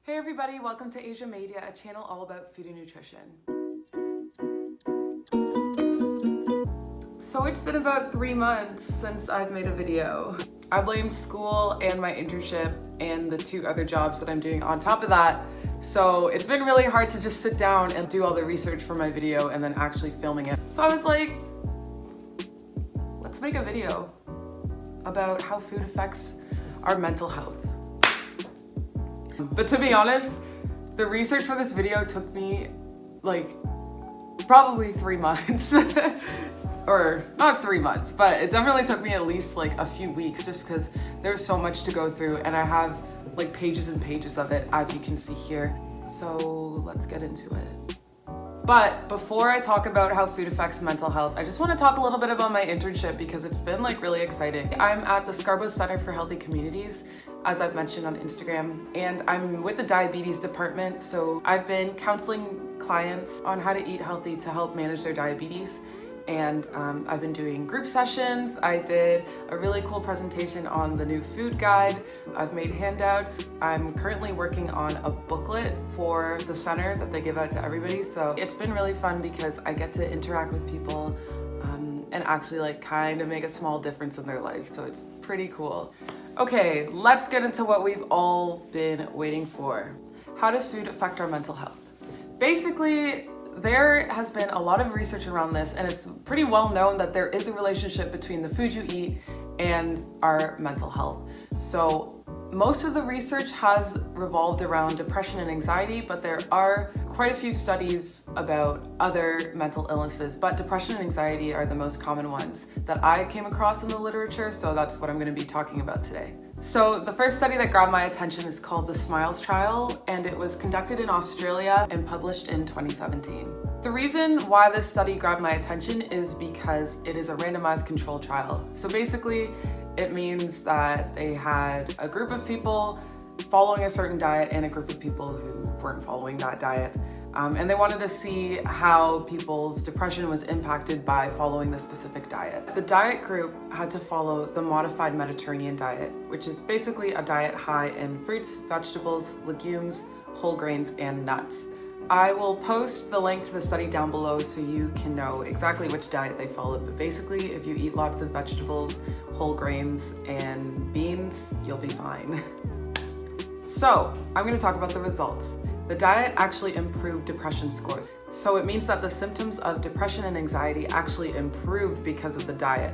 Hey everybody, welcome to AjaMadeYa, a channel all about food and nutrition. So it's been about 3 months since I've made a video. I blame school and my internship and the 2 other jobs that I'm doing on top of that. So it's been really hard to just sit down and do all the research for my video and then actually filming it. So I was like, let's make a video about how food affects our mental health. But to be honest, the research for this video took me like probably 3 months. Or not 3 months, but it definitely took me at least like a few weeks just because there's so much to go through and I have like pages and pages of it, as you can see here. So let's get into it. But before I talk about how food affects mental health, I just want to talk a little bit about my internship because it's been like really exciting. I'm at the Scarborough Center for Healthy Communities, as I've mentioned on Instagram, and I'm with the diabetes department. So I've been counseling clients on how to eat healthy to help manage their diabetes. And I've been doing group sessions. I did a really cool presentation on the new food guide. I've made handouts. I'm currently working on a booklet for the center that they give out to everybody. So it's been really fun because I get to interact with people and actually like kind of make a small difference in their life. So it's pretty cool. Okay, let's get into what we've all been waiting for. How does food affect our mental health? Basically, there has been a lot of research around this, and it's pretty well known that there is a relationship between the food you eat and our mental health. So most of the research has revolved around depression and anxiety, but there are quite a few studies about other mental illnesses, but depression and anxiety are the most common ones that I came across in the literature, so that's what I'm going to be talking about today. So the first study that grabbed my attention is called the SMILES trial, and it was conducted in Australia and published in 2017. The reason why this study grabbed my attention is because it is a randomized control trial. So basically, it means that they had a group of people following a certain diet and a group of people who weren't following that diet. And they wanted to see how people's depression was impacted by following the specific diet. The diet group had to follow the modified Mediterranean diet, which is basically a diet high in fruits, vegetables, legumes, whole grains, and nuts. I will post the link to the study down below so you can know exactly which diet they followed. But basically, if you eat lots of vegetables, whole grains, and beans, you'll be fine. So I'm going to talk about the results. The diet actually improved depression scores. So it means that the symptoms of depression and anxiety actually improved because of the diet.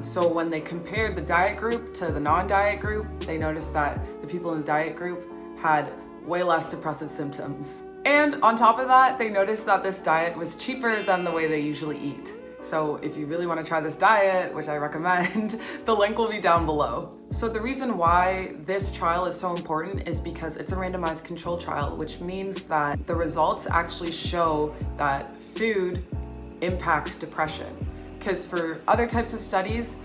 So when they compared the diet group to the non-diet group, they noticed that the people in the diet group had way less depressive symptoms. And on top of that, they noticed that this diet was cheaper than the way they usually eat. So if you really want to try this diet, which I recommend, the link will be down below. So the reason why this trial is so important is because it's a randomized control trial, which means that the results actually show that food impacts depression. Because for other types of studies,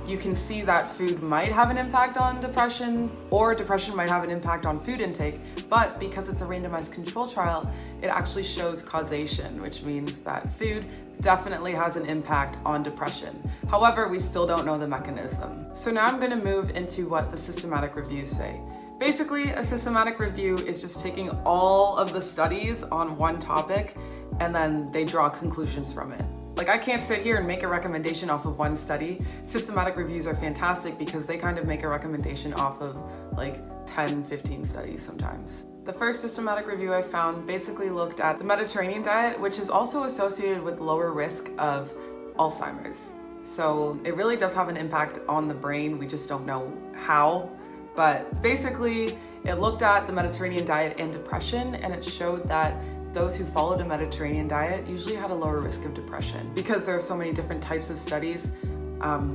you can see that food might have an impact on depression, or depression might have an impact on food intake, but because it's a randomized control trial, it actually shows causation, which means that food definitely has an impact on depression. However, we still don't know the mechanism. So now I'm going to move into what the systematic reviews say. Basically, a systematic review is just taking all of the studies on one topic, and then they draw conclusions from it. Like, I can't sit here and make a recommendation off of one study. Systematic reviews are fantastic because they kind of make a recommendation off of like 10, 15 studies sometimes. The first systematic review I found basically looked at the Mediterranean diet, which is also associated with lower risk of Alzheimer's. So it really does have an impact on the brain. We just don't know how. But basically, it looked at the Mediterranean diet and depression, and it showed that those who followed a Mediterranean diet usually had a lower risk of depression. Because there are so many different types of studies,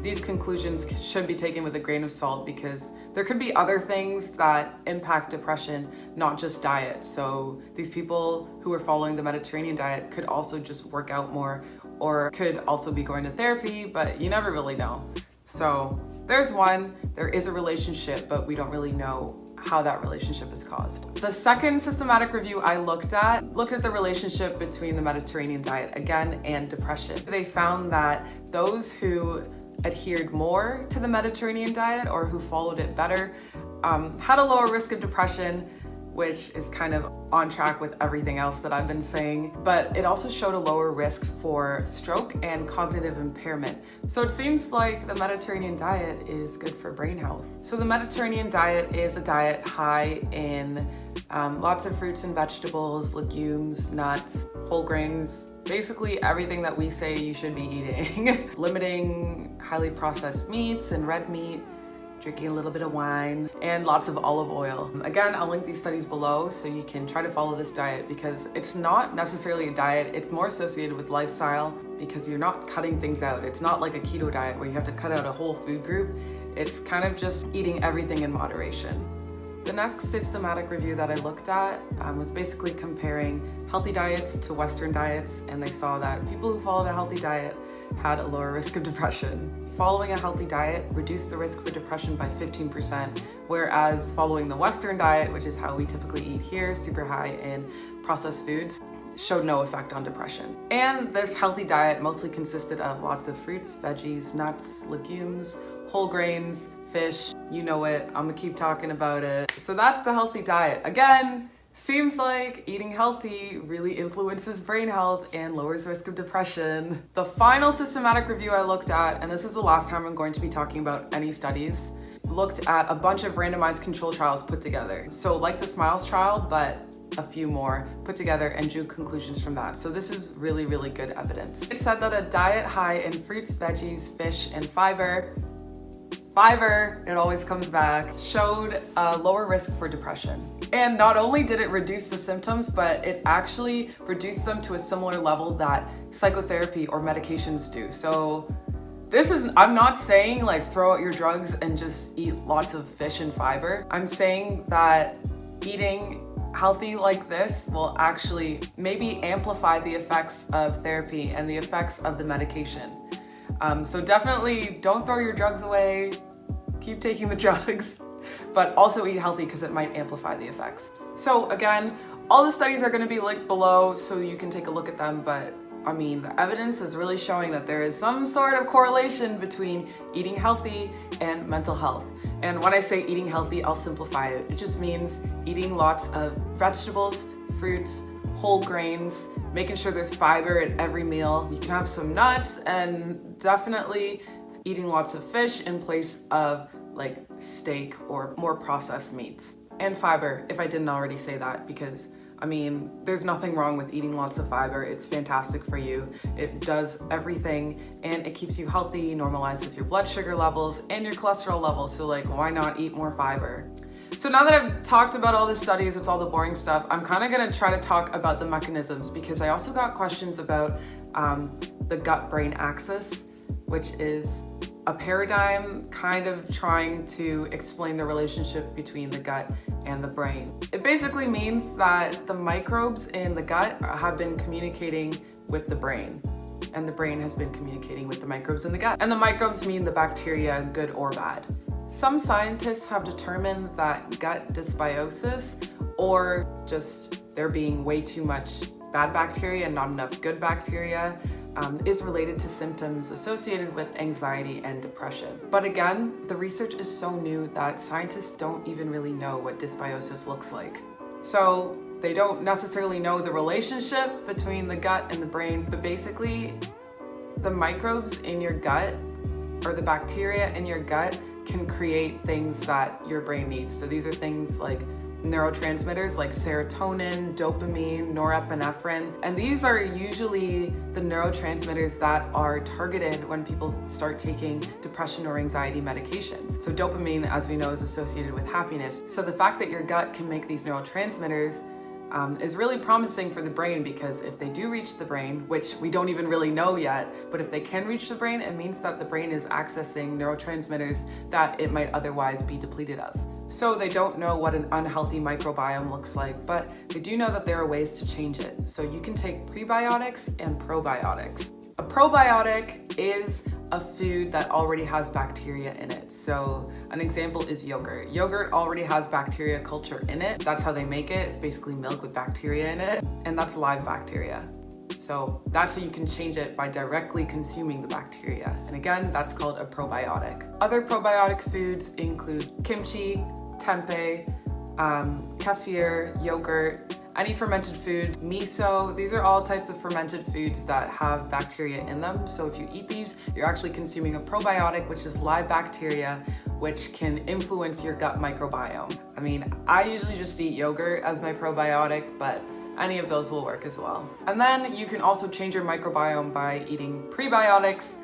these conclusions should be taken with a grain of salt because there could be other things that impact depression, not just diet. So these people who are following the Mediterranean diet could also just work out more or could also be going to therapy, but you never really know. So there's one, there is a relationship, but we don't really know how that relationship is caused. The second systematic review I looked at the relationship between the Mediterranean diet again and depression. They found that those who adhered more to the Mediterranean diet or who followed it better had a lower risk of depression which is kind of on track with everything else that I've been saying, but it also showed a lower risk for stroke and cognitive impairment. So it seems like the Mediterranean diet is good for brain health. So the Mediterranean diet is a diet high in lots of fruits and vegetables, legumes, nuts, whole grains, basically everything that we say you should be eating. Limiting highly processed meats and red meat, drinking a little bit of wine, and lots of olive oil. Again, I'll link these studies below so you can try to follow this diet, because it's not necessarily a diet, it's more associated with lifestyle, because you're not cutting things out. It's not like a keto diet where you have to cut out a whole food group. It's kind of just eating everything in moderation. The next systematic review that I looked at was basically comparing healthy diets to Western diets, and they saw that people who followed a healthy diet had a lower risk of depression. Following a healthy diet reduced the risk for depression by 15%, whereas following the Western diet, which is how we typically eat here, super high in processed foods, showed no effect on depression. And this healthy diet mostly consisted of lots of fruits, veggies, nuts, legumes, whole grains, fish, you know it, I'm gonna keep talking about it. So that's the healthy diet. Again, seems like eating healthy really influences brain health and lowers risk of depression. The final systematic review I looked at, and this is the last time I'm going to be talking about any studies, looked at a bunch of randomized control trials put together. So like the SMILES trial, but a few more put together and drew conclusions from that. So this is really, really good evidence. It said that a diet high in fruits, veggies, fish, and fiber, it always comes back, showed a lower risk for depression. And not only did it reduce the symptoms, but it actually reduced them to a similar level that psychotherapy or medications do. So this is, I'm not saying like throw out your drugs and just eat lots of fish and fiber. I'm saying that eating healthy like this will actually maybe amplify the effects of therapy and the effects of the medication. So definitely don't throw your drugs away, keep taking the drugs, but also eat healthy because it might amplify the effects. So again, all the studies are going to be linked below so you can take a look at them, but I mean, the evidence is really showing that there is some sort of correlation between eating healthy and mental health. And when I say eating healthy, I'll simplify it. It just means eating lots of vegetables, fruits, whole grains, making sure there's fiber at every meal. You can have some nuts, and definitely eating lots of fish in place of like steak or more processed meats. And fiber, if I didn't already say that, because I mean, there's nothing wrong with eating lots of fiber. It's fantastic for you. It does everything, and it keeps you healthy, normalizes your blood sugar levels and your cholesterol levels. So like, why not eat more fiber? So now that I've talked about all the studies, it's all the boring stuff, I'm kind of gonna try to talk about the mechanisms, because I also got questions about the gut-brain axis, which is a paradigm kind of trying to explain the relationship between the gut and the brain. It basically means that the microbes in the gut have been communicating with the brain, and the brain has been communicating with the microbes in the gut. And the microbes mean the bacteria, good or bad. Some scientists have determined that gut dysbiosis, or just there being way too much bad bacteria and not enough good bacteria, is related to symptoms associated with anxiety and depression. But again, the research is so new that scientists don't even really know what dysbiosis looks like. So they don't necessarily know the relationship between the gut and the brain, but basically the microbes in your gut, or the bacteria in your gut, can create things that your brain needs. So these are things like neurotransmitters like serotonin, dopamine, norepinephrine, and these are usually the neurotransmitters that are targeted when people start taking depression or anxiety medications. So dopamine, as we know, is associated with happiness. So the fact that your gut can make these neurotransmitters is really promising for the brain, because if they do reach the brain, which we don't even really know yet, but if they can reach the brain, it means that the brain is accessing neurotransmitters that it might otherwise be depleted of. So they don't know what an unhealthy microbiome looks like, but they do know that there are ways to change it. So you can take prebiotics and probiotics. A probiotic is a food that already has bacteria in it. So an example is yogurt. Yogurt already has bacteria culture in it. That's how they make it. It's basically milk with bacteria in it, and that's live bacteria. So that's how you can change it, by directly consuming the bacteria. And again, that's called a probiotic. Other probiotic foods include kimchi, tempeh, kefir, yogurt, any fermented food, miso. These are all types of fermented foods that have bacteria in them. So if you eat these, you're actually consuming a probiotic, which is live bacteria, which can influence your gut microbiome. I mean, I usually just eat yogurt as my probiotic, but any of those will work as well. And then you can also change your microbiome by eating prebiotics.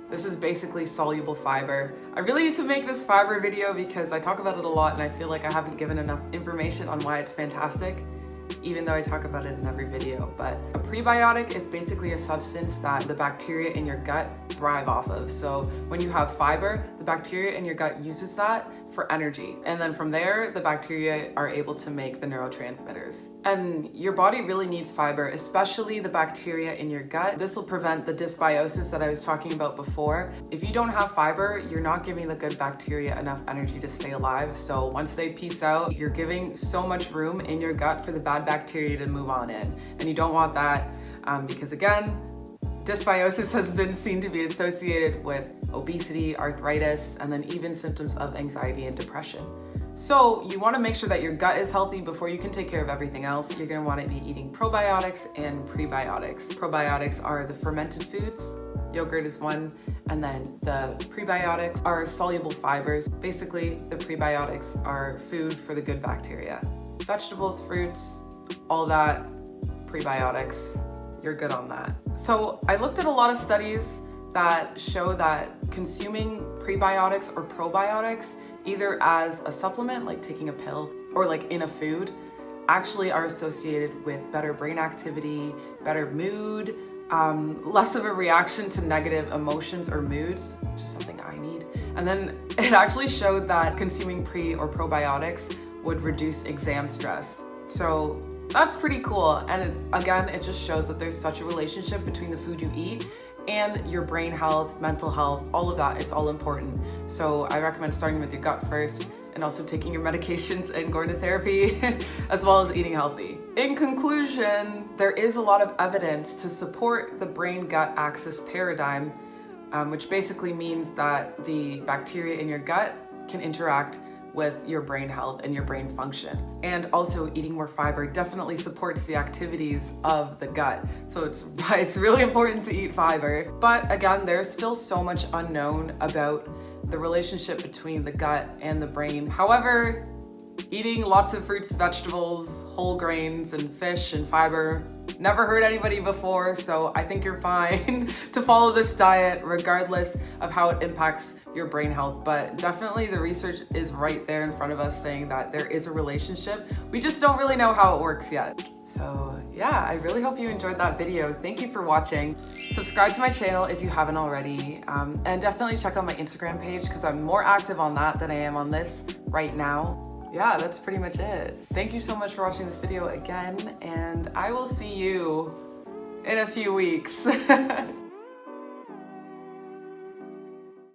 This is basically soluble fiber. I really need to make this fiber video because I talk about it a lot and I feel like I haven't given enough information on why it's fantastic, even though I talk about it in every video. But a prebiotic is basically a substance that the bacteria in your gut thrive off of. So when you have fiber, the bacteria in your gut uses that for energy. And then from there, the bacteria are able to make the neurotransmitters. And your body really needs fiber, especially the bacteria in your gut. This will prevent the dysbiosis that I was talking about before. If you don't have fiber, you're not giving the good bacteria enough energy to stay alive. So once they peace out, you're giving so much room in your gut for the bad bacteria to move on in. And you don't want that because again, dysbiosis has been seen to be associated with obesity, arthritis, and then even symptoms of anxiety and depression. So you want to make sure that your gut is healthy before you can take care of everything else. You're going to want to be eating probiotics and prebiotics. Probiotics are the fermented foods, yogurt is one, and then the prebiotics are soluble fibers. Basically, the prebiotics are food for the good bacteria. Vegetables, fruits, all that, prebiotics, you're good on that. So I looked at a lot of studies that show that consuming prebiotics or probiotics, either as a supplement, like taking a pill, or like in a food, actually are associated with better brain activity, better mood, less of a reaction to negative emotions or moods, which is something I need. And then it actually showed that consuming pre or probiotics would reduce exam stress. So that's pretty cool. And it just shows that there's such a relationship between the food you eat and your brain health, mental health, all of that. It's all important. So I recommend starting with your gut first and also taking your medications and going to therapy, as well as eating healthy. In conclusion, there is a lot of evidence to support the brain-gut axis paradigm, which basically means that the bacteria in your gut can interact with your brain health and your brain function. And also eating more fiber definitely supports the activities of the gut. So it's really important to eat fiber. But again, there's still so much unknown about the relationship between the gut and the brain. However, eating lots of fruits, vegetables, whole grains, and fish and fiber never hurt anybody before, so I think you're fine to follow this diet regardless of how it impacts your brain health. But definitely the research is right there in front of us saying that there is a relationship. We just don't really know how it works yet. So yeah, I really hope you enjoyed that video. Thank you for watching. Subscribe to my channel if you haven't already, and definitely check out my Instagram page because I'm more active on that than I am on this right now. Yeah, that's pretty much it. Thank you so much for watching this video again, and I will see you in a few weeks.